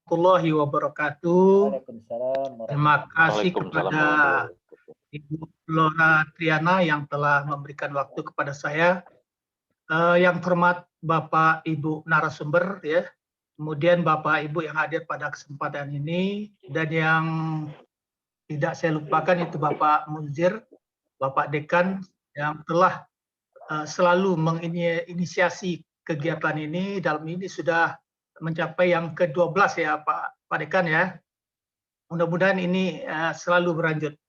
warahmatullahi wabarakatuh. Waalaikumsalam Terima kasih Waalaikumsalam kepada Ibu Flora Triana yang telah memberikan waktu kepada saya. Yang terhormat Bapak Ibu narasumber ya, kemudian Bapak Ibu yang hadir pada kesempatan ini, dan yang tidak saya lupakan itu Bapak Munzir, Bapak Dekan yang telah selalu menginisiasi kegiatan ini. Dalam ini sudah mencapai yang ke-12 ya Pak Dekan ya. Mudah-mudahan ini selalu berlanjut.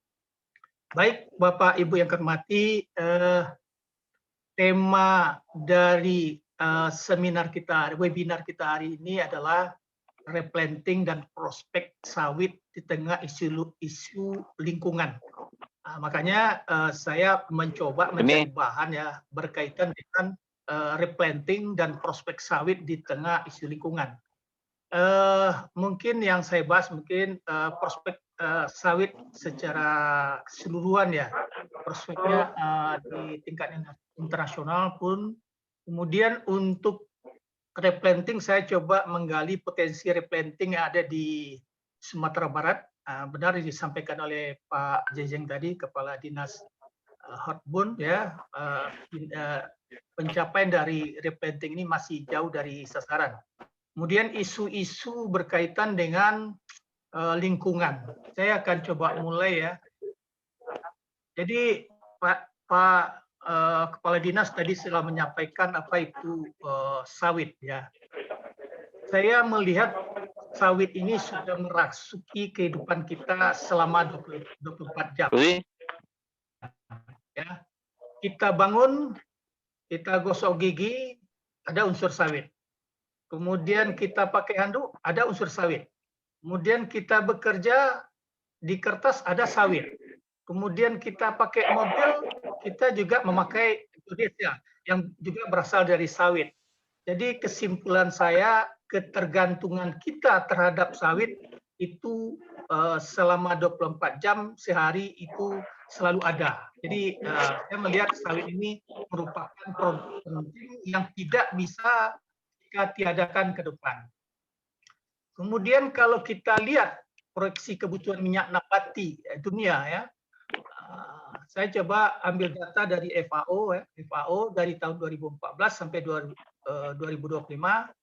Baik Bapak Ibu yang hormati, tema dari seminar kita, webinar kita hari ini adalah replanting dan prospek sawit di tengah isu lingkungan. Makanya saya mencoba mencari bahan ya berkaitan dengan replanting dan prospek sawit di tengah isu lingkungan. Mungkin yang saya bahas mungkin prospek sawit secara keseluruhan ya, prospeknya di tingkat internasional pun. Kemudian untuk replanting saya coba menggali potensi replanting yang ada di Sumatera Barat. Benar disampaikan oleh Pak Jejeng tadi, Kepala Dinas Hortbun ya, pencapaian dari replanting ini masih jauh dari sasaran. Kemudian isu-isu berkaitan dengan lingkungan. Saya akan coba mulai ya. Jadi Pak Kepala Dinas tadi sudah menyampaikan apa itu sawit ya. Saya melihat sawit ini sudah merasuki kehidupan kita selama 24 jam. Ya. Kita bangun, kita gosok gigi, ada unsur sawit. Kemudian kita pakai handuk, ada unsur sawit. Kemudian kita bekerja di kertas, ada sawit. Kemudian kita pakai mobil, kita juga memakai Indonesia yang juga berasal dari sawit. Jadi kesimpulan saya, ketergantungan kita terhadap sawit itu selama 24 jam sehari itu selalu ada. Jadi saya melihat sawit ini merupakan produk penting yang tidak bisa kita tiadakan ke depan. Kemudian kalau kita lihat proyeksi kebutuhan minyak nabati dunia ya, saya coba ambil data dari FAO ya, FAO dari tahun 2014 sampai 2025.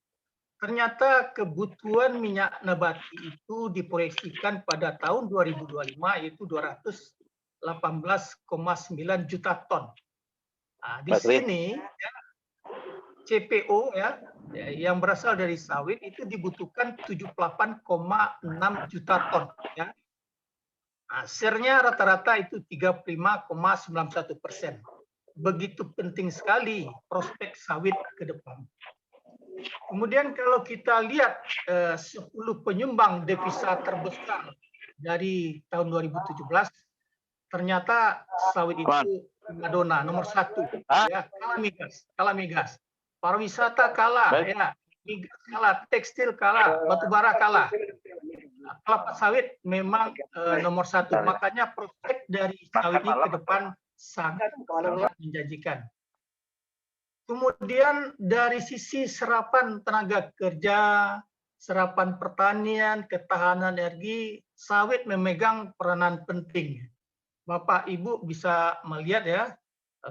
Ternyata kebutuhan minyak nabati itu diproyeksikan pada tahun 2025 yaitu 218,9 juta ton. Di sini ya, CPO ya, yang berasal dari sawit itu dibutuhkan 78,6 juta ton ya. Share-nya rata-rata itu 35,91%. Begitu penting sekali prospek sawit ke depan. Kemudian kalau kita lihat 10 penyumbang devisa terbesar dari tahun 2017, ternyata sawit itu primadona nomor 1 ya, kalah migas. Pariwisata kalah ya, migas kalah, tekstil kalah, batubara kalah. Kelapa sawit memang nomor 1, makanya prospek dari sawit ini ke depan sangat menjanjikan. Kemudian dari sisi serapan tenaga kerja, serapan pertanian, ketahanan energi, sawit memegang peranan penting. Bapak Ibu bisa melihat ya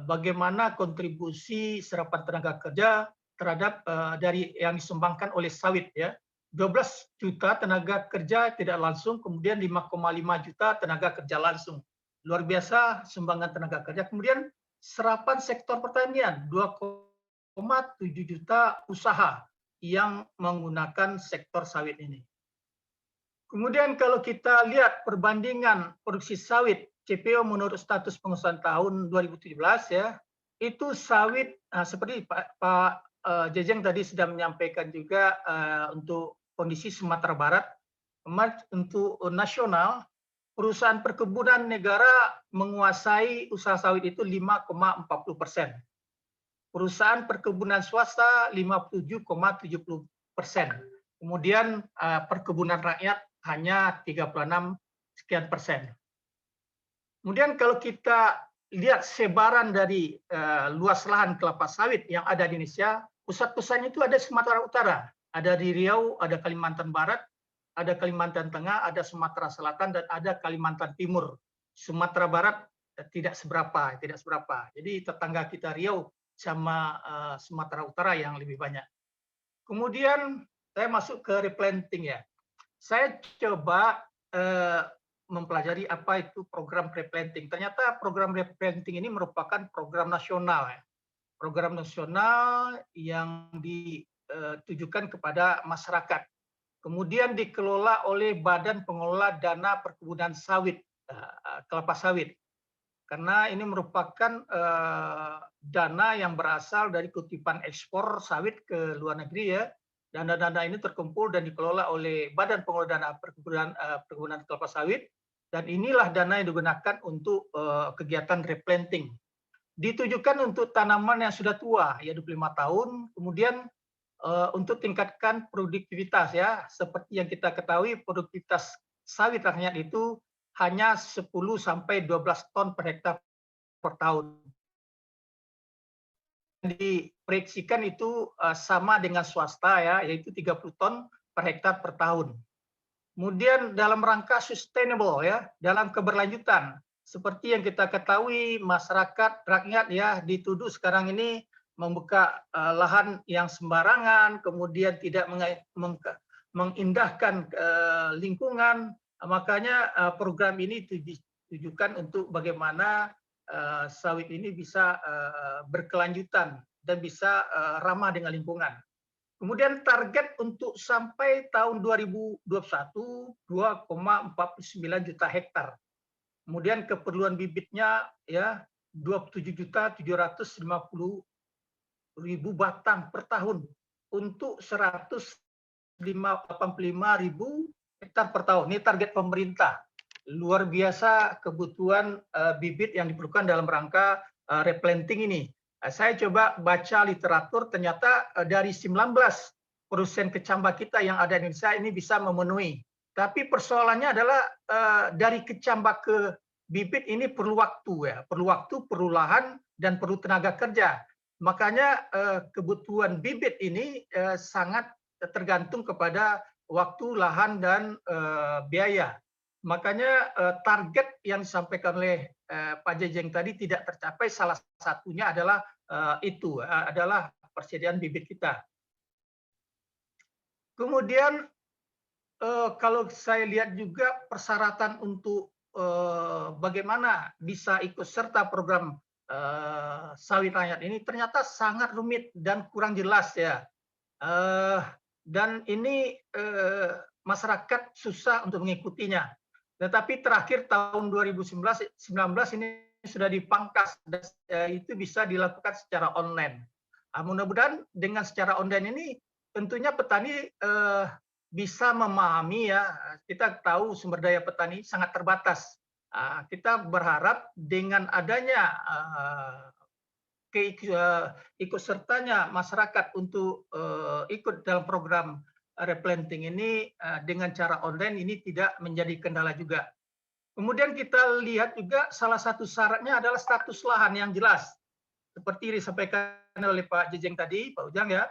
bagaimana kontribusi serapan tenaga kerja terhadap dari yang disumbangkan oleh sawit ya. 12 juta tenaga kerja tidak langsung, kemudian 5,5 juta tenaga kerja langsung. Luar biasa sumbangan tenaga kerja. Kemudian serapan sektor pertanian 2,7 juta usaha yang menggunakan sektor sawit ini. Kemudian kalau kita lihat perbandingan produksi sawit CPO menurut status pengusahaan tahun 2017 ya, itu sawit seperti Pak Jejeng tadi sudah menyampaikan juga untuk kondisi Sumatera Barat. Untuk nasional, perusahaan perkebunan negara menguasai usaha sawit itu 5,40%. Perusahaan perkebunan swasta 57,70%. Kemudian perkebunan rakyat hanya 36 sekian persen. Kemudian kalau kita lihat sebaran dari luas lahan kelapa sawit yang ada di Indonesia, pusat-pusatnya itu ada Sumatera Utara, ada di Riau, ada Kalimantan Barat, ada Kalimantan Tengah, ada Sumatera Selatan, dan ada Kalimantan Timur. Sumatera Barat tidak seberapa. Jadi tetangga kita Riau sama Sumatera Utara yang lebih banyak. Kemudian saya masuk ke replanting ya. Saya coba mempelajari apa itu program replanting. Ternyata program replanting ini merupakan program nasional ya. Program nasional yang ditujukan kepada masyarakat. Kemudian dikelola oleh Badan Pengelola Dana Perkebunan Sawit, kelapa sawit. Karena ini merupakan dana yang berasal dari kutipan ekspor sawit ke luar negeri ya. Dana-dana ini terkumpul dan dikelola oleh Badan Pengelola Dana Perkebunan Kelapa Sawit, dan inilah dana yang digunakan untuk kegiatan replanting. Ditujukan untuk tanaman yang sudah tua, ya 25 tahun, kemudian untuk tingkatkan produktivitas ya. Seperti yang kita ketahui, produktivitas sawit rakyat itu hanya 10 sampai 12 ton per hektar per tahun. Diproyeksikan itu sama dengan swasta ya, yaitu 30 ton per hektar per tahun. Kemudian dalam rangka sustainable ya, dalam keberlanjutan, seperti yang kita ketahui masyarakat rakyat ya dituduh sekarang ini membuka lahan yang sembarangan, kemudian tidak mengindahkan lingkungan. Makanya program ini ditujukan untuk bagaimana sawit ini bisa berkelanjutan dan bisa ramah dengan lingkungan. Kemudian target untuk sampai tahun 2021 2,49 juta hektar. Kemudian keperluan bibitnya ya 27.750.000 batang per tahun untuk 185.000 hektar per tahun. Ini target pemerintah. Luar biasa kebutuhan bibit yang diperlukan dalam rangka replanting ini. Saya coba baca literatur, ternyata dari 19 produsen kecambah kita yang ada di Indonesia ini bisa memenuhi. Tapi persoalannya adalah dari kecambah ke bibit ini perlu waktu ya, perlu lahan dan perlu tenaga kerja. Makanya kebutuhan bibit ini sangat tergantung kepada waktu, lahan, dan biaya. Makanya target yang disampaikan oleh Pak Jejeng tadi tidak tercapai. Salah satunya adalah adalah persediaan bibit kita. Kemudian kalau saya lihat juga persyaratan untuk bagaimana bisa ikut serta program sawit rakyat ini ternyata sangat rumit dan kurang jelas ya. Dan ini masyarakat susah untuk mengikutinya. Tetapi terakhir tahun 2019 ini sudah dipangkas dan itu bisa dilakukan secara online. Mudah-mudahan dengan secara online ini tentunya petani bisa memahami ya. Kita tahu sumber daya petani sangat terbatas. Kita berharap dengan adanya ikut sertanya masyarakat untuk ikut dalam program replanting ini dengan cara online ini tidak menjadi kendala juga. Kemudian kita lihat juga salah satu syaratnya adalah status lahan yang jelas. Seperti disampaikan oleh Pak Jejeng tadi, Pak Ujang ya.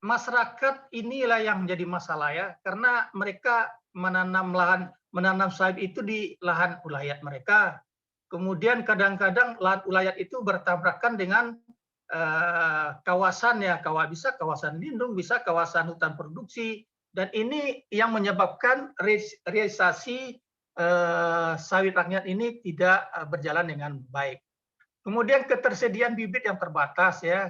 Masyarakat inilah yang menjadi masalah ya, karena mereka menanam sawit itu di lahan ulayat mereka. Kemudian kadang-kadang lahan ulayat itu bertabrakan dengan kawasan ya, bisa kawasan lindung, bisa kawasan hutan produksi, dan ini yang menyebabkan realisasi sawit rakyat ini tidak berjalan dengan baik. Kemudian ketersediaan bibit yang terbatas ya,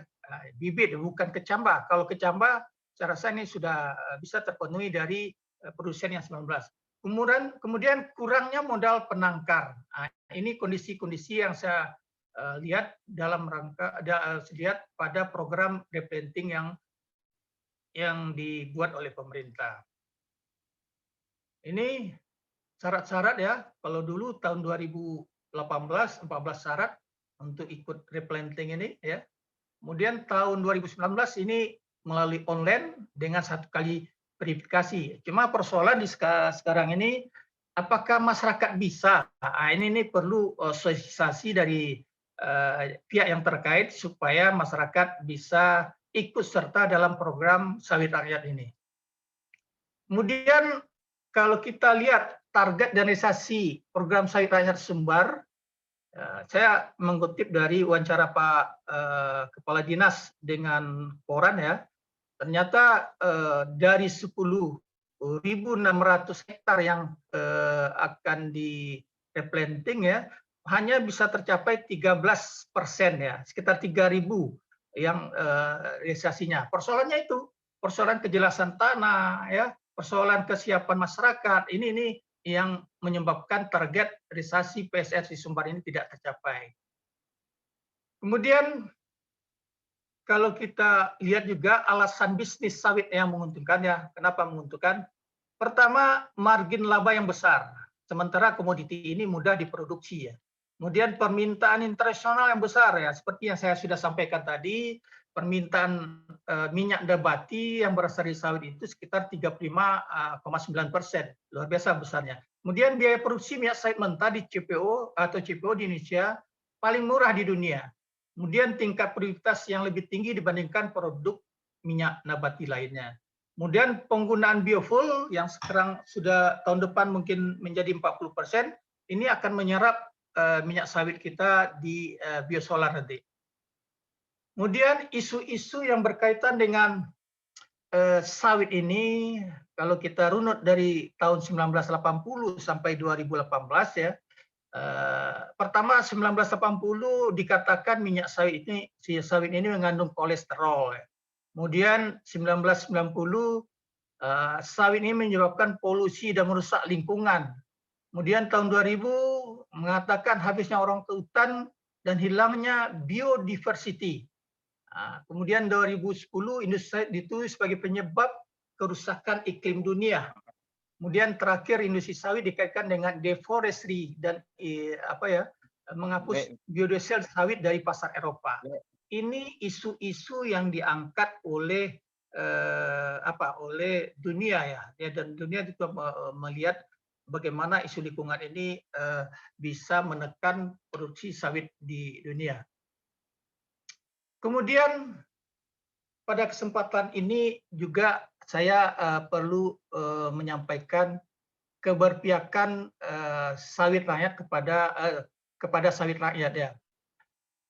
bibit bukan kecambah. Kalau kecambah, saya rasa ini sudah bisa terpenuhi dari produsen yang 19. Kemudian kurangnya modal penangkar. Ini kondisi-kondisi yang saya lihat dalam rangka lihat pada program replanting yang dibuat oleh pemerintah. Ini syarat-syarat ya. Kalau dulu tahun 2018 14 syarat untuk ikut replanting ini ya. Kemudian tahun 2019 ini melalui online dengan 1 kali verifikasi. Cuma persoalan di sekarang ini apakah masyarakat bisa? Ini perlu sosialisasi dari pihak yang terkait supaya masyarakat bisa ikut serta dalam program sawit rakyat ini. Kemudian kalau kita lihat target dan realisasi program sawit rakyat Sumbar, saya mengutip dari wawancara Pak Kepala Dinas dengan koran ya, ternyata dari 10.600 hektar yang akan di replanting ya, hanya bisa tercapai 13% ya, sekitar 3.000 yang realisasinya. Persoalannya itu, persoalan kejelasan tanah ya, persoalan kesiapan masyarakat. Ini yang menyebabkan target realisasi PSR di Sumbar ini tidak tercapai. Kemudian kalau kita lihat juga alasan bisnis sawit yang menguntungkan ya, kenapa menguntungkan? Pertama, margin laba yang besar, sementara komoditi ini mudah diproduksi ya. Kemudian permintaan internasional yang besar ya, seperti yang saya sudah sampaikan tadi, permintaan minyak nabati yang berasal dari sawit itu sekitar 35,9%, luar biasa besarnya. Kemudian biaya produksi minyak sawit mentah di CPO atau CPO di Indonesia paling murah di dunia. Kemudian tingkat produktivitas yang lebih tinggi dibandingkan produk minyak nabati lainnya. Kemudian penggunaan biofuel yang sekarang sudah tahun depan mungkin menjadi 40%, ini akan menyerap minyak sawit kita di biosolar nanti. Kemudian isu-isu yang berkaitan dengan sawit ini, kalau kita runut dari tahun 1980 sampai 2018 ya, pertama 1980 dikatakan minyak sawit ini mengandung kolesterol. Ya. Kemudian 1990 sawit ini menyebabkan polusi dan merusak lingkungan. Kemudian tahun 2000 mengatakan habisnya orang hutan dan hilangnya biodiversity. Kemudian 2010 industri sawit ditulis sebagai penyebab kerusakan iklim dunia. Kemudian terakhir industri sawit dikaitkan dengan deforestry dan menghapus biodiesel sawit dari pasar Eropa. Ini isu-isu yang diangkat oleh oleh dunia ya, dan dunia juga melihat bagaimana isu lingkungan ini bisa menekan produksi sawit di dunia. Kemudian pada kesempatan ini juga saya perlu menyampaikan keberpihakan sawit rakyat kepada sawit rakyat ya.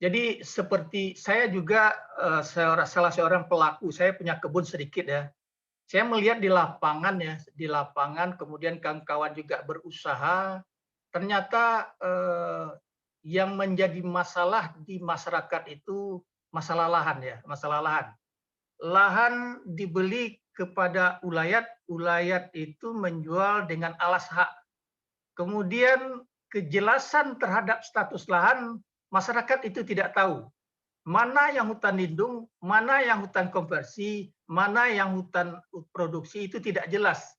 Jadi seperti saya juga salah seorang pelaku, saya punya kebun sedikit ya. Saya melihat di lapangan ya, di lapangan kemudian kawan-kawan juga berusaha, ternyata yang menjadi masalah di masyarakat itu masalah lahan ya, masalah lahan. Lahan dibeli kepada ulayat, ulayat itu menjual dengan alas hak. Kemudian kejelasan terhadap status lahan, masyarakat itu tidak tahu. Mana yang hutan lindung, mana yang hutan konversi, mana yang hutan produksi itu tidak jelas.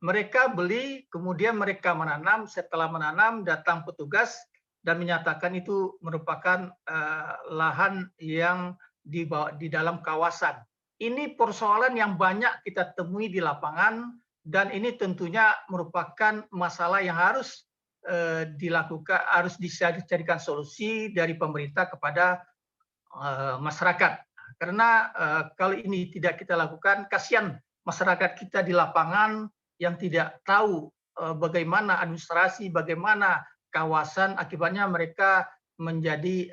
Mereka beli, kemudian mereka menanam, setelah menanam datang petugas dan menyatakan itu merupakan lahan yang di dalam kawasan. Ini persoalan yang banyak kita temui di lapangan dan ini tentunya merupakan masalah yang harus dilakukan, harus dicarikan solusi dari pemerintah kepada masyarakat. Karena kalau ini tidak kita lakukan, kasihan masyarakat kita di lapangan yang tidak tahu bagaimana administrasi, bagaimana kawasan, akibatnya mereka menjadi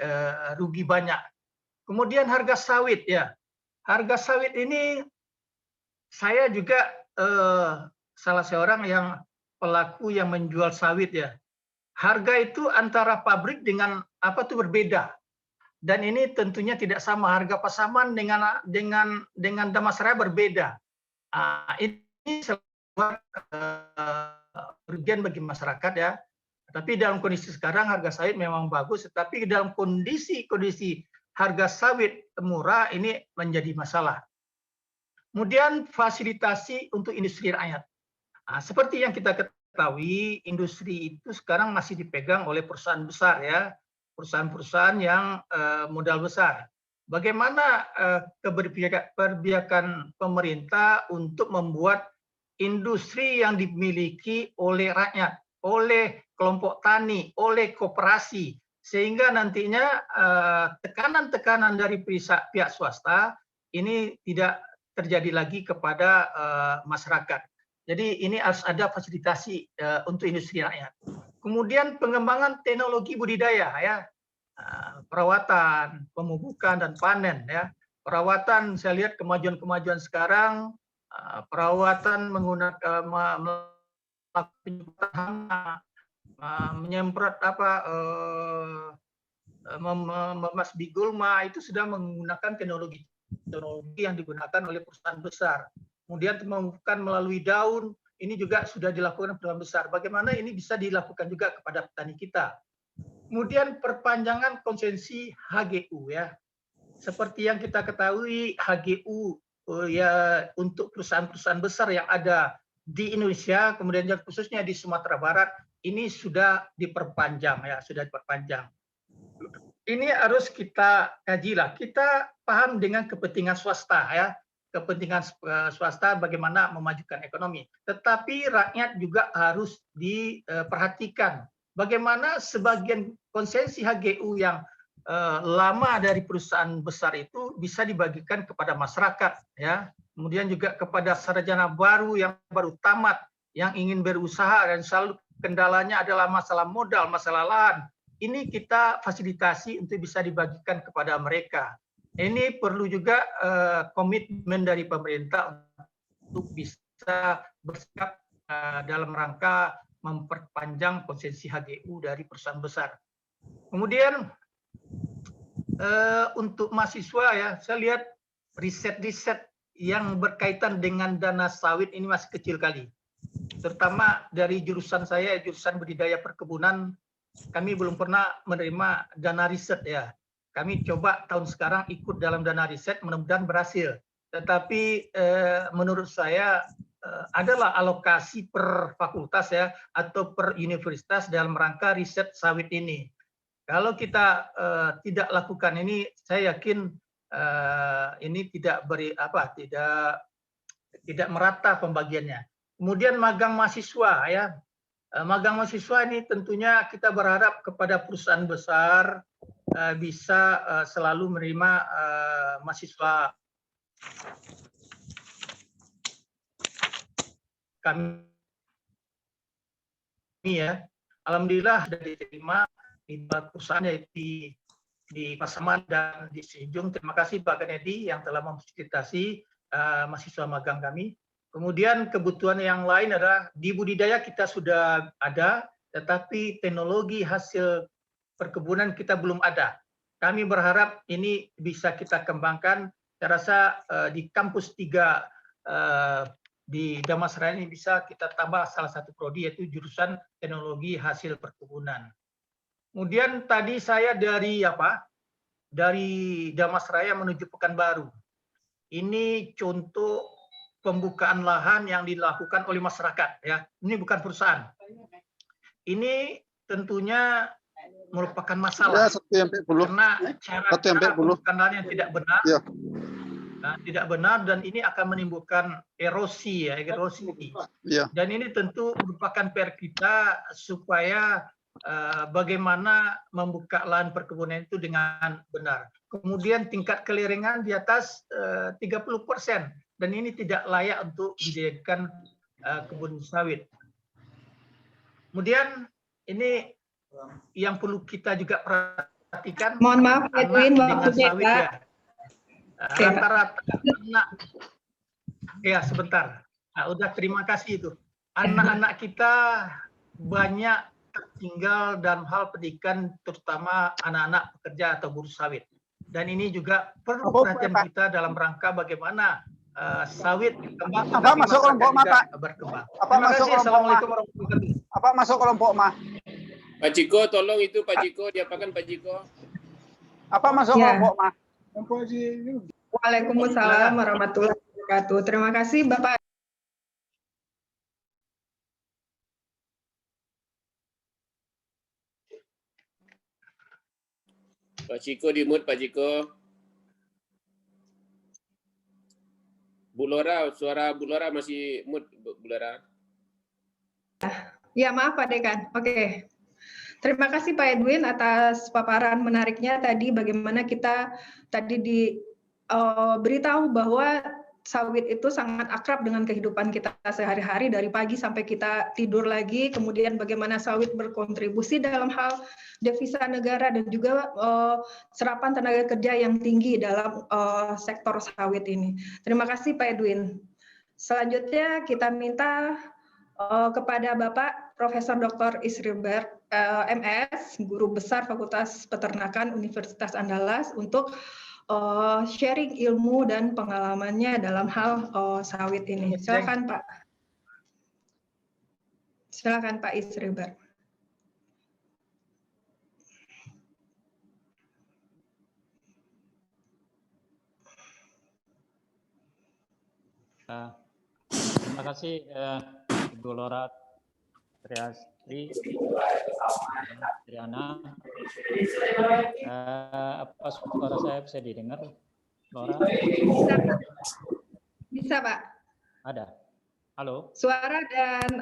rugi banyak. Kemudian harga sawit ya. Harga sawit ini saya juga salah seorang yang pelaku yang menjual sawit ya. Harga itu antara pabrik dengan apa tuh berbeda. Dan ini tentunya tidak sama, harga pasaman dengan Damasraya berbeda. Ini sebuah kerugian bagi masyarakat ya. Tapi dalam kondisi sekarang harga sawit memang bagus, tetapi dalam kondisi harga sawit murah ini menjadi masalah. Kemudian fasilitasi untuk industri rakyat. Seperti yang kita ketahui, industri itu sekarang masih dipegang oleh perusahaan besar ya, perusahaan-perusahaan yang modal besar. Bagaimana keberpihakan pemerintah untuk membuat industri yang dimiliki oleh rakyat, oleh kelompok tani, oleh koperasi, sehingga nantinya tekanan-tekanan dari pihak swasta ini tidak terjadi lagi kepada masyarakat. Jadi ini harus ada fasilitasi untuk industri rakyat. Kemudian pengembangan teknologi budidaya ya, perawatan, pemupukan dan panen ya. Perawatan saya lihat kemajuan-kemajuan sekarang, perawatan menggunakan menyemprot memasbi gulma itu sudah menggunakan teknologi yang digunakan oleh perusahaan besar. Kemudian temukan melalui daun, ini juga sudah dilakukan perusahaan besar. Bagaimana ini bisa dilakukan juga kepada petani kita. Kemudian perpanjangan konsesi HGU ya. Seperti yang kita ketahui HGU ya untuk perusahaan-perusahaan besar yang ada di Indonesia, kemudian khususnya di Sumatera Barat, ini sudah diperpanjang ya, sudah diperpanjang. Ini harus kita kaji lah. Kita paham dengan kepentingan swasta ya, kepentingan swasta bagaimana memajukan ekonomi. Tetapi rakyat juga harus diperhatikan. Bagaimana sebagian konsesi HGU yang lama dari perusahaan besar itu bisa dibagikan kepada masyarakat ya. Kemudian juga kepada sarjana baru yang baru tamat, yang ingin berusaha dan selalu kendalanya adalah masalah modal, masalah lahan. Ini kita fasilitasi untuk bisa dibagikan kepada mereka. Ini perlu juga komitmen dari pemerintah untuk bisa bersikap dalam rangka memperpanjang konsesi HGU dari perusahaan besar. Kemudian untuk mahasiswa ya, saya lihat riset-riset yang berkaitan dengan dana sawit ini masih kecil kali. Terutama dari jurusan saya, jurusan budidaya perkebunan, kami belum pernah menerima dana riset ya. Kami coba tahun sekarang ikut dalam dana riset, mudah-mudahan berhasil. Tetapi menurut saya adalah alokasi per fakultas ya, atau per universitas dalam rangka riset sawit ini. Kalau kita tidak lakukan ini, saya yakin ini tidak tidak merata pembagiannya. Kemudian magang mahasiswa ya. Magang mahasiswa ini tentunya kita berharap kepada perusahaan besar bisa selalu menerima mahasiswa kami ya. Alhamdulillah sudah diterima di perusahaan di Pasaman dan di Sijung. Terima kasih Pak Kennedy yang telah memfasilitasi mahasiswa magang kami. Kemudian kebutuhan yang lain adalah di budidaya kita sudah ada, tetapi teknologi hasil perkebunan kita belum ada. Kami berharap ini bisa kita kembangkan. Saya rasa di kampus 3 di Damasraya ini bisa kita tambah salah satu prodi, yaitu jurusan teknologi hasil perkebunan. Kemudian tadi saya dari Damasraya menuju Pekanbaru. Ini contoh pembukaan lahan yang dilakukan oleh masyarakat ya. Ini bukan perusahaan. Ini tentunya merupakan masalah karena cara pembukaan lahan yang tidak benar. Ya. Tidak benar dan ini akan menimbulkan erosi ya, erosi. Ya. Dan ini tentu merupakan PR kita supaya bagaimana membuka lahan perkebunan itu dengan benar. Kemudian tingkat keliringan di atas 30%. Dan ini tidak layak untuk dijadikan kebun sawit. Kemudian ini yang perlu kita juga perhatikan. Mohon maaf, Edwin, waktunya ya. Rata-rata anak, ya sebentar. Nah, udah terima kasih itu. Anak-anak kita banyak tertinggal dalam hal pendidikan, terutama anak-anak pekerja atau buruh sawit. Dan ini juga perlu perhatian kita dalam rangka bagaimana sawit berkembang, apa masuk kelompok mata berkembang. Apa masuk kelompok Assalamualaikum warahmatullahi wabarakatuh. Apa masuk kelompok mah? Pak Ciko, tolong itu Pak Ciko, diapakan Pak Ciko? Apa masuk kelompok mah? Waalaikumsalam warahmatullahi wabarakatuh. Terima kasih Bapak. Pak Ciko di-mute, Pak Ciko. Bu Lora, suara Bu Lora masih mute, Bu Lora. Ya, maaf Pak Dekan. Oke. Terima kasih Pak Edwin atas paparan menariknya tadi, bagaimana kita tadi diberitahu bahwa sawit itu sangat akrab dengan kehidupan kita sehari-hari dari pagi sampai kita tidur lagi, kemudian bagaimana sawit berkontribusi dalam hal devisa negara dan juga serapan tenaga kerja yang tinggi dalam sektor sawit ini. Terima kasih Pak Edwin. Selanjutnya kita minta kepada Bapak Profesor Dr. Isriber MS, Guru Besar Fakultas Peternakan Universitas Andalas untuk sharing ilmu dan pengalamannya dalam hal sawit ini. Silakan Pak. Silakan Pak Isriber. Terima kasih Ibu Lora Triastri, Triana. Apa suara saya bisa didengar, Lora? Bisa Pak. Ada. Halo. Suara dan